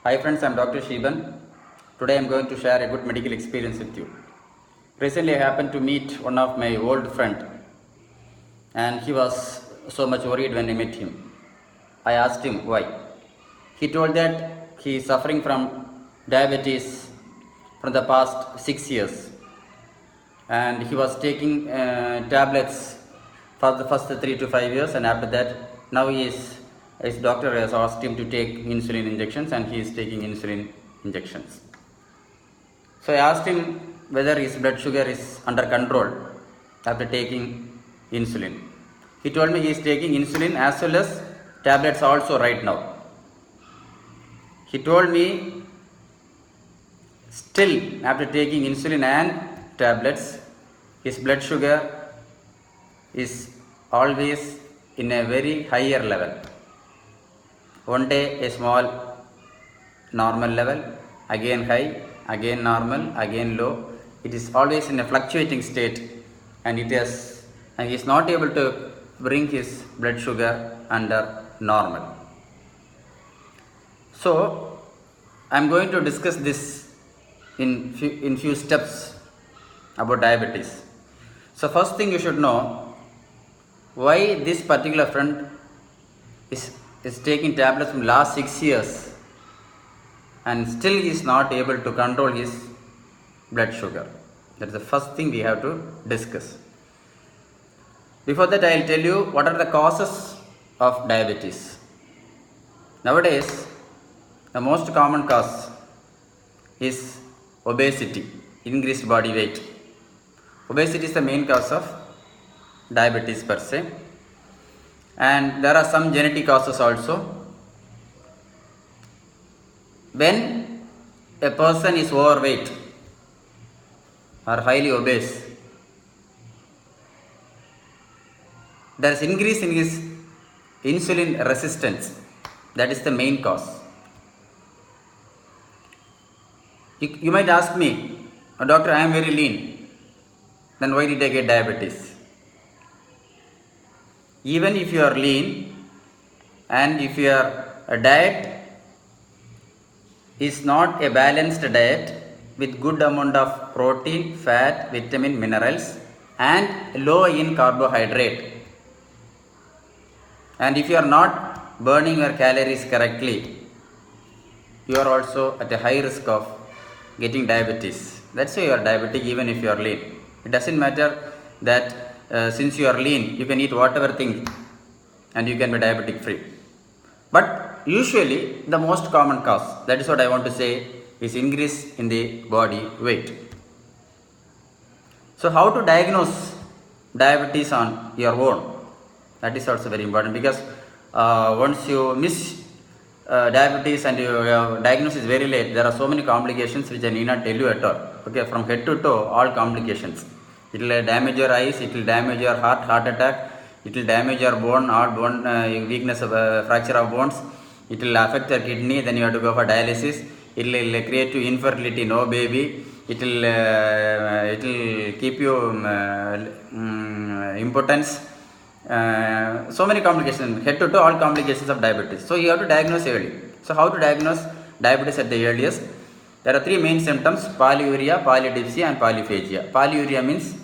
Hi friends, I am Dr. SHEBAN. Today I am going to share a good medical experience with you. Recently I happened to meet one of my old friend and he was so much worried when I met him. I asked him why. He told that he is suffering from diabetes from the past 6 years and he was taking tablets for the first 3 to 5 years, and after that now his doctor has asked him to take insulin injections and he is taking insulin injections. So I asked him whether his blood sugar is under control after taking insulin. He told me he is taking insulin as well as tablets also right now. He told me still after taking insulin and tablets, his blood sugar is always in a very higher level. One day a small normal level, again high, again normal, again low. It is always in a fluctuating state, and he is not able to bring his blood sugar under normal. So I am going to discuss this in few steps about diabetes. So first thing you should know why this particular friend is taking tablets from last 6 years and still is not able to control his blood sugar. That is the first thing we have to discuss. Before that, I will tell you what are the causes of diabetes. Nowadays, the most common cause is obesity, increased body weight. Obesity is the main cause of diabetes per se, and there are some genetic causes also. When a person is overweight or highly obese, there is increase in his insulin resistance. That is the main cause. You might ask me, doctor, I am very lean, then why did I get diabetes? Even if you are lean and if your diet is not a balanced diet with good amount of protein, fat, vitamin, minerals and low in carbohydrate, and if you are not burning your calories correctly, you are also at a high risk of getting diabetes. That's why you are diabetic even if you are lean. It doesn't matter that since you are lean, you can eat whatever thing and you can be diabetic free. But usually the most common cause, that is what I want to say, is increase in the body weight. So how to diagnose diabetes on your own? That is also very important, because once you miss diabetes and your diagnosis is very late, there are so many complications which I need not tell you at all. Okay, from head to toe, all complications. It will damage your eyes, it will damage your heart attack, it will damage your bone, weakness of fracture of bones, it will affect your kidney, then you have to go for dialysis, it will create you infertility, no baby, it will keep you impotence. So many complications, head to toe, all complications of diabetes. So you have to diagnose early. So how to diagnose diabetes at the earliest? There are three main symptoms: polyuria, polydipsia and polyphagia. Polyuria means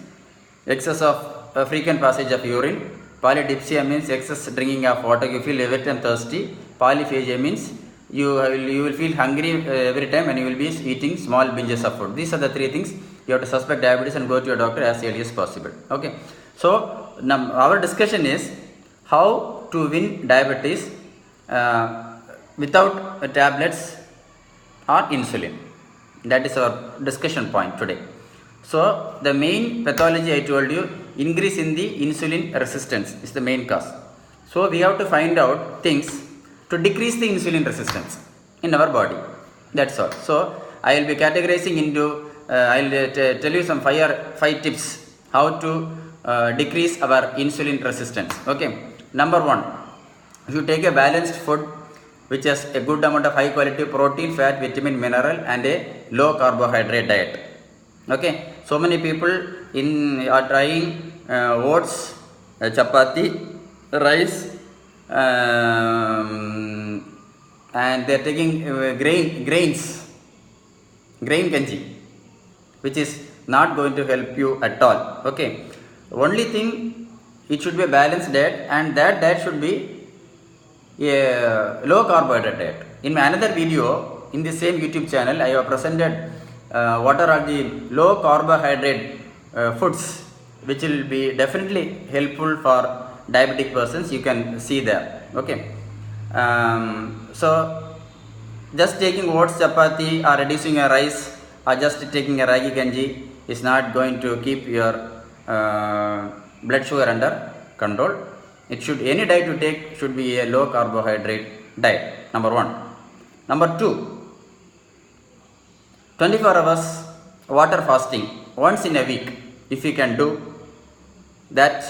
excess of frequent passage of urine. Polydipsia means excess drinking of water, you feel wet and thirsty. Polyphagia means you will feel hungry every time and you will be eating small binges of food. These are the three things you have to suspect diabetes and go to your doctor as early as possible. Okay. So now our discussion is how to win diabetes without tablets or insulin. That is our discussion point today. So the main pathology I told you, increase in the insulin resistance is the main cause. So we have to find out things to decrease the insulin resistance in our body. That's all. So I will be categorizing into, I will tell you some 5 tips how to decrease our insulin resistance. Okay. Number 1, if you take a balanced food which has a good amount of high quality protein, fat, vitamin, mineral and a low carbohydrate diet. Okay. So many people are trying oats, chapati, rice, and they are taking grain kanji, which is not going to help you at all. Okay, only thing, it should be a balanced diet, and that diet should be a low carbohydrate diet. In my another video in the same YouTube channel, I have presented what are all the low carbohydrate foods which will be definitely helpful for diabetic persons. You can see there. Okay, so just taking oats chapati or reducing your rice or just taking a ragi ganji is not going to keep your blood sugar under control. It should, any diet you take should be a low carbohydrate diet, number 1. Number 2, 24 hours water fasting once in a week, if you can do that,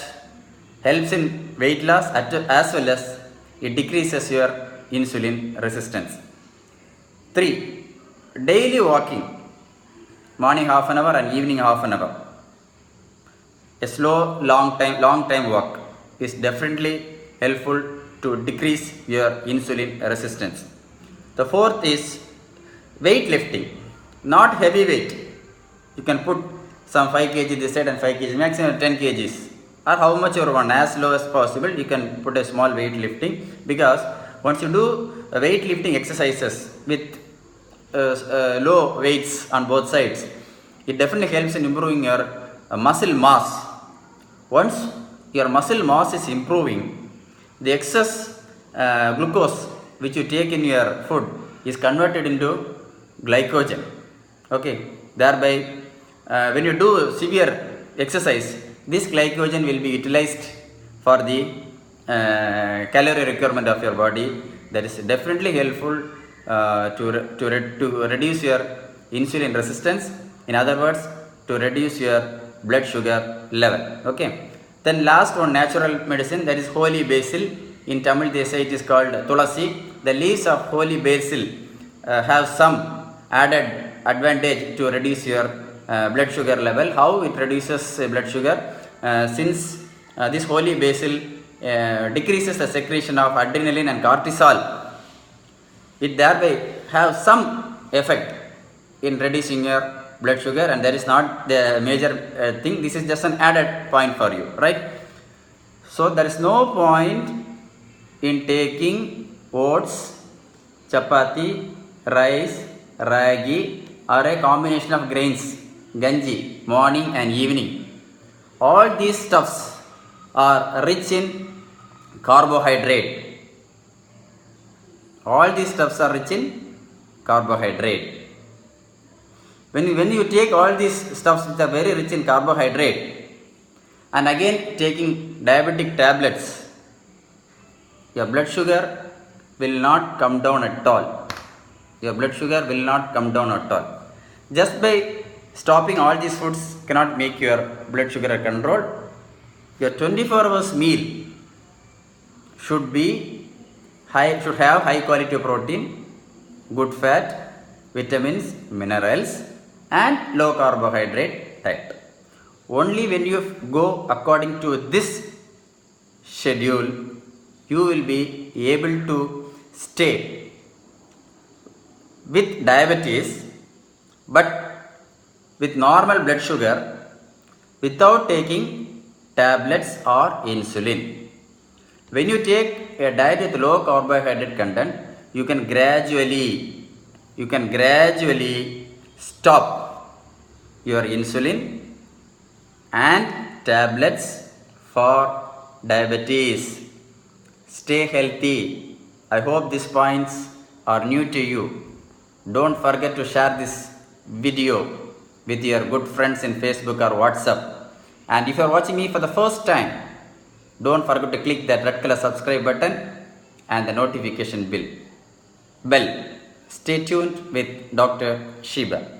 helps in weight loss as well as it decreases your insulin resistance. 3, daily walking, morning half an hour and evening half an hour. A slow long time walk is definitely helpful to decrease your insulin resistance. The 4th is weightlifting, not heavy weight. You can put some 5 kg this side and 5 kg, maximum 10 kgs, or how much you want, as low as possible. You can put a small weightlifting, because once you do weightlifting exercises with low weights on both sides, it definitely helps in improving your muscle mass. Once your muscle mass is improving, the excess glucose which you take in your food is converted into glycogen. Okay, thereby when you do severe exercise, this glycogen will be utilized for the calorie requirement of your body. That is definitely helpful to reduce your insulin resistance. In other words, to reduce your blood sugar level. Okay, then last one, natural medicine, that is holy basil. In Tamil they say it is called tulasi. The leaves of holy basil have some added advantage to reduce your blood sugar level. How it reduces blood sugar? Since this holy basil decreases the secretion of adrenaline and cortisol, it thereby have some effect in reducing your blood sugar, and that is not the major thing. This is just an added point for you, right? So there is no point in taking oats, chapati, rice, ragi, or a combination of grains, ganji, morning and evening. All these stuffs are rich in carbohydrate. All these stuffs are rich in carbohydrate. When you take all these stuffs which are very rich in carbohydrate, and again taking diabetic tablets, your blood sugar will not come down at all. Your blood sugar will not come down at all. Just by stopping all these foods cannot make your blood sugar control. Your 24 hours meal should have high quality of protein, good fat, vitamins, minerals, and low carbohydrate diet. Only when you go according to this schedule, you will be able to stay with diabetes but with normal blood sugar without taking tablets or insulin. When you take a diet with low carbohydrate content, you can gradually stop your insulin and tablets for diabetes. Stay healthy. I hope these points are new to you. Don't forget to share this video with your good friends in Facebook or WhatsApp. And if you are watching me for the first time, don't forget to click that red color subscribe button and the notification bell. Stay tuned with Dr. SHEBAN.